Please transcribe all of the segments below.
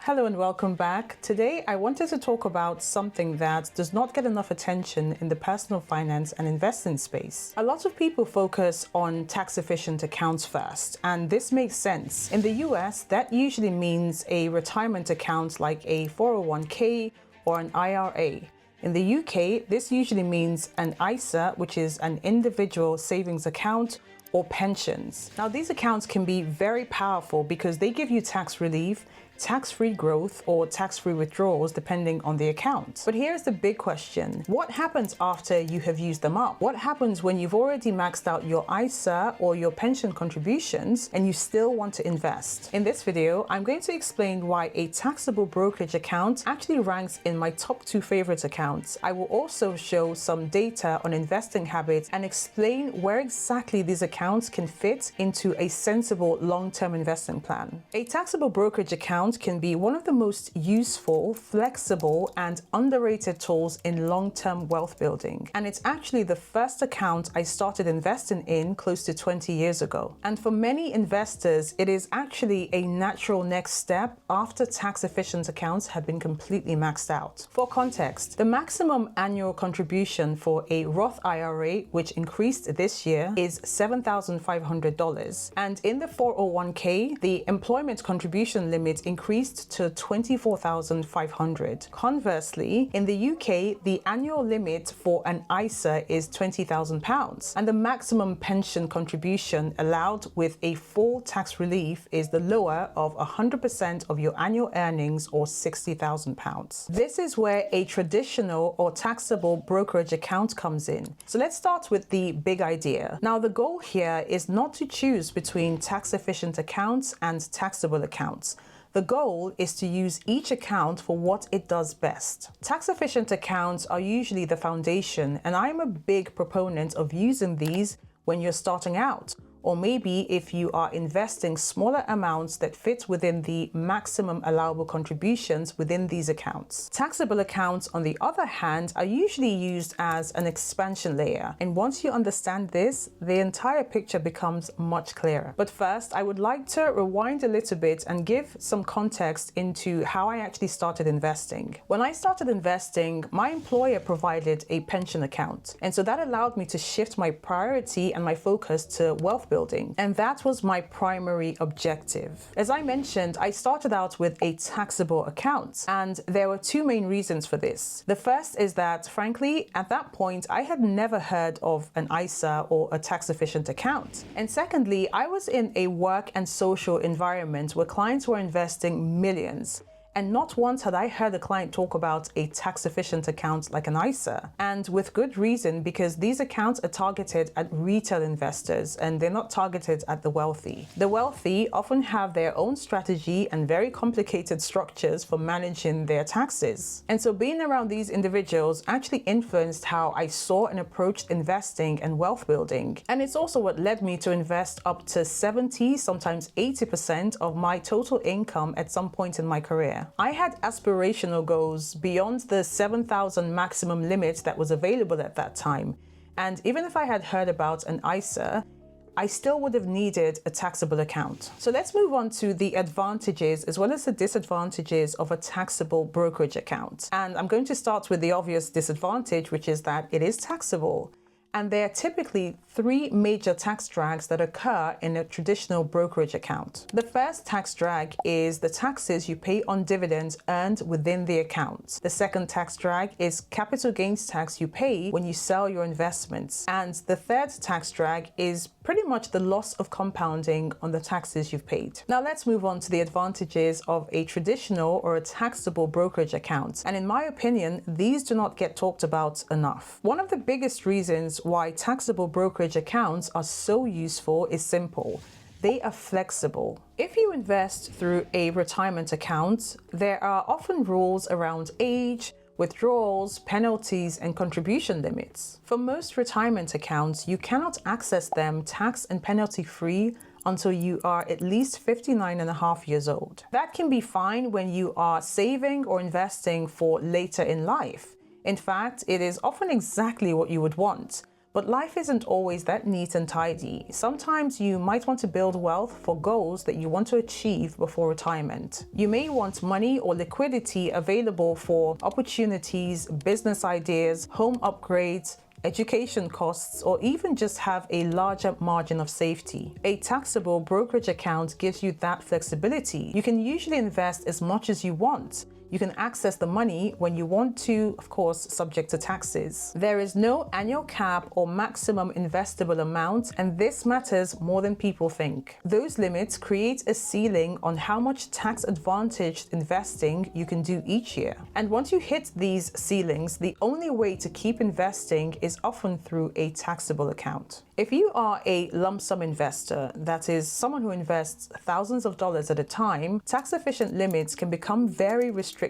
Hello and welcome back. Today I wanted to talk about something that does not get enough attention in the personal finance and investing space. A lot of people focus on tax efficient accounts first, and this makes sense. In the US, that usually means a retirement account like a 401k or an IRA. In the UK, this usually means an ISA, which is an individual savings account, or pensions. Now, these accounts can be very powerful because they give you tax relief, tax-free growth, or tax-free withdrawals depending on the account. But here's the big question. What happens after you have used them up? What happens when you've already maxed out your ISA or your pension contributions and you still want to invest? In this video, I'm going to explain why a taxable brokerage account actually ranks in my top 2 favorite accounts. I will also show some data on investing habits and explain where exactly these accounts can fit into a sensible long-term investing plan. A taxable brokerage account can be one of the most useful, flexible, and underrated tools in long-term wealth building. And it's actually the first account I started investing in close to 20 years ago. And for many investors, it is actually a natural next step after tax-efficient accounts have been completely maxed out. For context, the maximum annual contribution for a Roth IRA, which increased this year, is $7,500. And in the 401k, the employment contribution limit increased to $24,500. Conversely, in the UK, the annual limit for an ISA is £20,000, and the maximum pension contribution allowed with a full tax relief is the lower of 100% of your annual earnings, or £60,000. This is where a traditional or taxable brokerage account comes in. So let's start with the big idea. Now, the goal here is not to choose between tax-efficient accounts and taxable accounts. The goal is to use each account for what it does best. Tax-efficient accounts are usually the foundation, and I'm a big proponent of using these when you're starting out, or maybe if you are investing smaller amounts that fit within the maximum allowable contributions within these accounts. Taxable accounts, on the other hand, are usually used as an expansion layer. And once you understand this, the entire picture becomes much clearer. But first, I would like to rewind a little bit and give some context into how I actually started investing. When I started investing, my employer provided a pension account. And so that allowed me to shift my priority and my focus to wealth building. And that was my primary objective. As I mentioned, I started out with a taxable account, and there were 2 main reasons for this. The first is that, frankly, at that point, I had never heard of an ISA or a tax-efficient account. And secondly, I was in a work and social environment where clients were investing millions. And not once had I heard a client talk about a tax-efficient account like an ISA. And with good reason, because these accounts are targeted at retail investors and they're not targeted at the wealthy. The wealthy often have their own strategy and very complicated structures for managing their taxes. And so being around these individuals actually influenced how I saw and approached investing and wealth building. And it's also what led me to invest up to 70, sometimes 80% of my total income at some point in my career. I had aspirational goals beyond the 7,000 maximum limit that was available at that time. And even if I had heard about an ISA, I still would have needed a taxable account. So let's move on to the advantages as well as the disadvantages of a taxable brokerage account. And I'm going to start with the obvious disadvantage, which is that it is taxable. And there are typically 3 major tax drags that occur in a traditional brokerage account. The first tax drag is the taxes you pay on dividends earned within the account. The second tax drag is capital gains tax you pay when you sell your investments. And the third tax drag is pretty much the loss of compounding on the taxes you've paid. Now let's move on to the advantages of a traditional or a taxable brokerage account. And in my opinion, these do not get talked about enough. One of the biggest reasons why taxable brokerage accounts are so useful is simple. They are flexible. If you invest through a retirement account, there are often rules around age, withdrawals, penalties, and contribution limits. For most retirement accounts, you cannot access them tax and penalty free until you are at least 59 and a half years old. That can be fine when you are saving or investing for later in life. In fact, it is often exactly what you would want. But life isn't always that neat and tidy. Sometimes you might want to build wealth for goals that you want to achieve before retirement. You may want money or liquidity available for opportunities, business ideas, home upgrades, education costs, or even just have a larger margin of safety. A taxable brokerage account gives you that flexibility. You can usually invest as much as you want. You can access the money when you want to, of course, subject to taxes. There is no annual cap or maximum investable amount, and this matters more than people think. Those limits create a ceiling on how much tax-advantaged investing you can do each year. And once you hit these ceilings, the only way to keep investing is often through a taxable account. If you are a lump sum investor, that is, someone who invests thousands of dollars at a time, tax-efficient limits can become very restrictive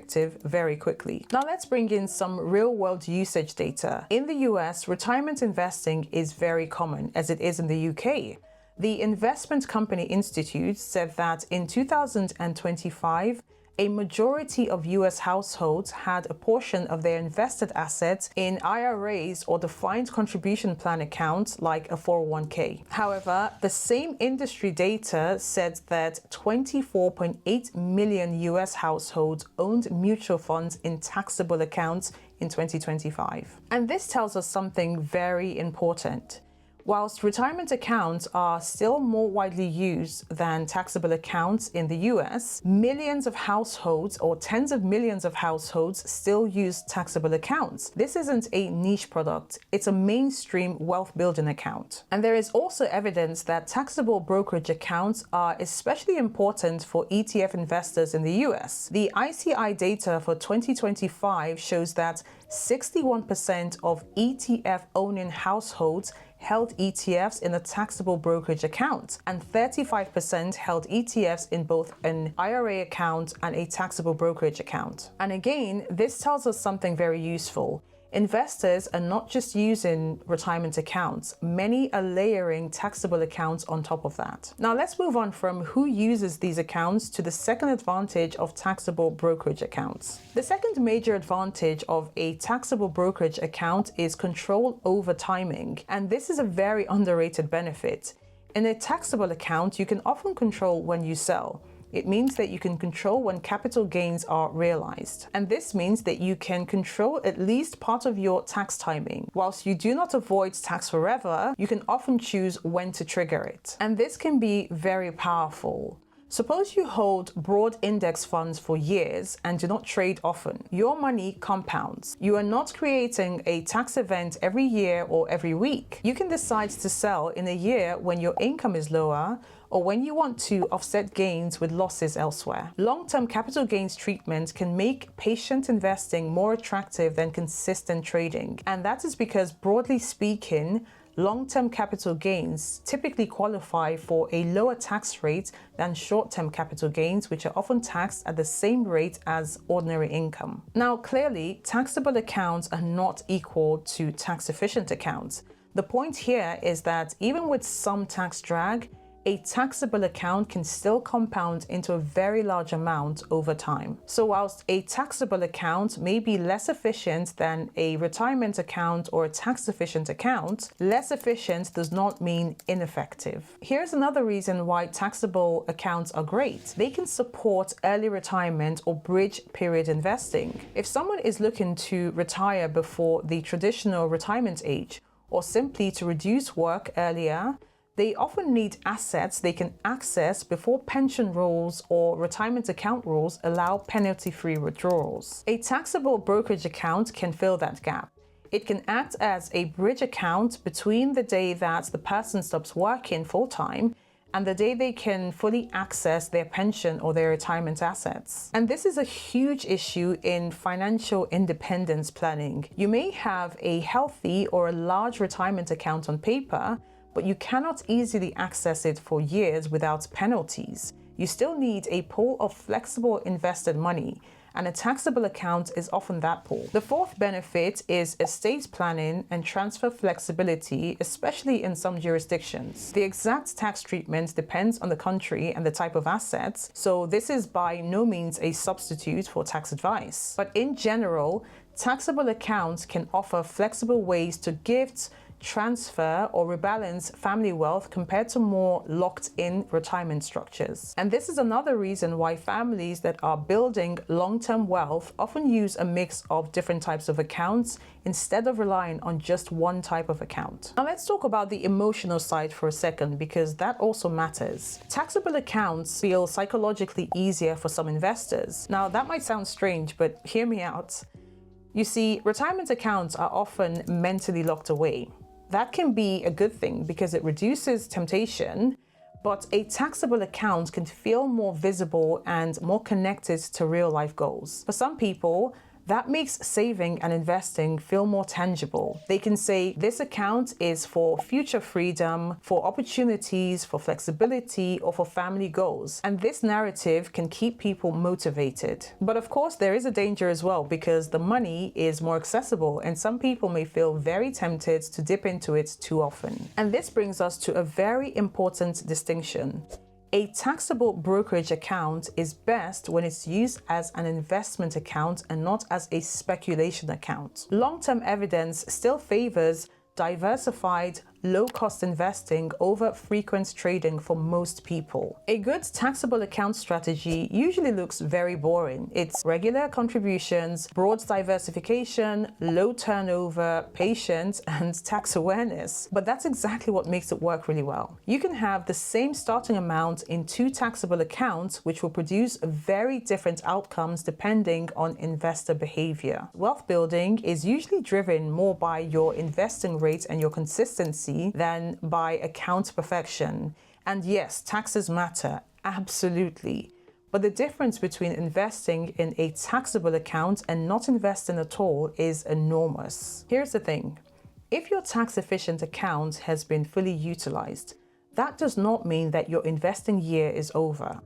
very quickly. Now let's bring in some real-world usage data. In the US, retirement investing is very common, as it is in the UK. The Investment Company Institute said that in 2025, a majority of US households had a portion of their invested assets in IRAs or defined contribution plan accounts like a 401k. However, the same industry data said that 24.8 million US households owned mutual funds in taxable accounts in 2025. And this tells us something very important. Whilst retirement accounts are still more widely used than taxable accounts in the US, millions of households or tens of millions of households still use taxable accounts. This isn't a niche product, it's a mainstream wealth building account. And there is also evidence that taxable brokerage accounts are especially important for ETF investors in the US. The ICI data for 2025 shows that 61% of ETF owning households held ETFs in a taxable brokerage account, and 35% held ETFs in both an IRA account and a taxable brokerage account. And again, this tells us something very useful. Investors are not just using retirement accounts, many are layering taxable accounts on top of that. Now let's move on from who uses these accounts to the second advantage of taxable brokerage accounts. The second major advantage of a taxable brokerage account is control over timing, and this is a very underrated benefit. In a taxable account, you can often control when you sell. It means that you can control when capital gains are realized. And this means that you can control at least part of your tax timing. Whilst you do not avoid tax forever, you can often choose when to trigger it. And this can be very powerful. Suppose you hold broad index funds for years and do not trade often. Your money compounds. You are not creating a tax event every year or every week. You can decide to sell in a year when your income is lower or when you want to offset gains with losses elsewhere. Long-term capital gains treatment can make patient investing more attractive than consistent trading. And that is because, broadly speaking, long-term capital gains typically qualify for a lower tax rate than short-term capital gains, which are often taxed at the same rate as ordinary income. Now, clearly, taxable accounts are not equal to tax-efficient accounts. The point here is that even with some tax drag, a taxable account can still compound into a very large amount over time. So whilst a taxable account may be less efficient than a retirement account or a tax-efficient account, less efficient does not mean ineffective. Here's another reason why taxable accounts are great. They can support early retirement or bridge period investing. If someone is looking to retire before the traditional retirement age, or simply to reduce work earlier, they often need assets they can access before pension rules or retirement account rules allow penalty-free withdrawals. A taxable brokerage account can fill that gap. It can act as a bridge account between the day that the person stops working full-time and the day they can fully access their pension or their retirement assets. And this is a huge issue in financial independence planning. You may have a healthy or a large retirement account on paper, but you cannot easily access it for years without penalties. You still need a pool of flexible invested money, and a taxable account is often that pool. The fourth benefit is estate planning and transfer flexibility, especially in some jurisdictions. The exact tax treatment depends on the country and the type of assets, so this is by no means a substitute for tax advice. But in general, taxable accounts can offer flexible ways to gift, transfer or rebalance family wealth compared to more locked-in retirement structures. And this is another reason why families that are building long-term wealth often use a mix of different types of accounts instead of relying on just one type of account. Now let's talk about the emotional side for a second, because that also matters. Taxable accounts feel psychologically easier for some investors. Now that might sound strange, but hear me out. You see, retirement accounts are often mentally locked away. That can be a good thing because it reduces temptation, but a taxable account can feel more visible and more connected to real life goals. For some people, that makes saving and investing feel more tangible. They can say, this account is for future freedom, for opportunities, for flexibility, or for family goals. And this narrative can keep people motivated. But of course, there is a danger as well, because the money is more accessible and some people may feel very tempted to dip into it too often. And this brings us to a very important distinction. A taxable brokerage account is best when it's used as an investment account and not as a speculation account. Long-term evidence still favors diversified, low-cost investing over frequent trading for most people. A good taxable account strategy usually looks very boring. It's regular contributions, broad diversification, low turnover, patience, and tax awareness. But that's exactly what makes it work really well. You can have the same starting amount in two taxable accounts, which will produce very different outcomes depending on investor behavior. Wealth building is usually driven more by your investing rate and your consistency than by account perfection. And yes, taxes matter, absolutely. But the difference between investing in a taxable account and not investing at all is enormous. Here's the thing. If your tax-efficient account has been fully utilized, that does not mean that your investing year is over.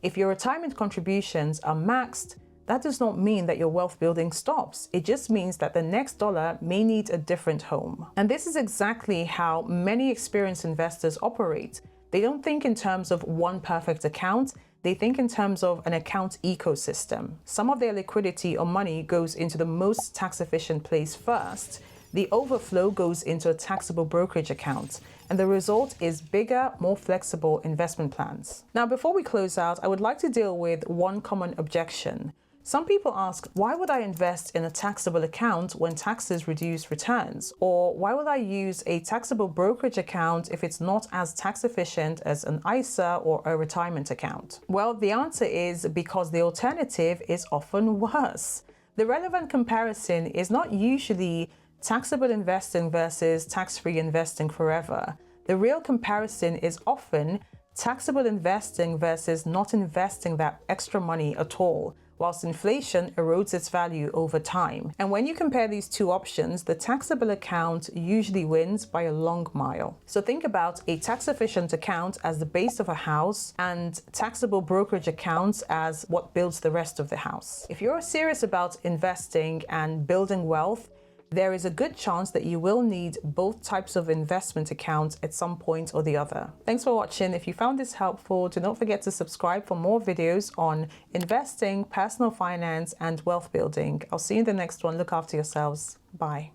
If your retirement contributions are maxed, that does not mean that your wealth building stops. It just means that the next dollar may need a different home. And this is exactly how many experienced investors operate. They don't think in terms of one perfect account. They think in terms of an account ecosystem. Some of their liquidity or money goes into the most tax-efficient place first. The overflow goes into a taxable brokerage account, and the result is bigger, more flexible investment plans. Now, before we close out, I would like to deal with one common objection. Some people ask, why would I invest in a taxable account when taxes reduce returns? Or why would I use a taxable brokerage account if it's not as tax efficient as an ISA or a retirement account? Well, the answer is because the alternative is often worse. The relevant comparison is not usually taxable investing versus tax-free investing forever. The real comparison is often taxable investing versus not investing that extra money at all, whilst inflation erodes its value over time. And when you compare these two options, the taxable account usually wins by a long mile. So think about a tax-efficient account as the base of a house and taxable brokerage accounts as what builds the rest of the house. If you're serious about investing and building wealth, there is a good chance that you will need both types of investment accounts at some point or the other. Thanks for watching. If you found this helpful, do not forget to subscribe for more videos on investing, personal finance, and wealth building. I'll see you in the next one. Look after yourselves. Bye.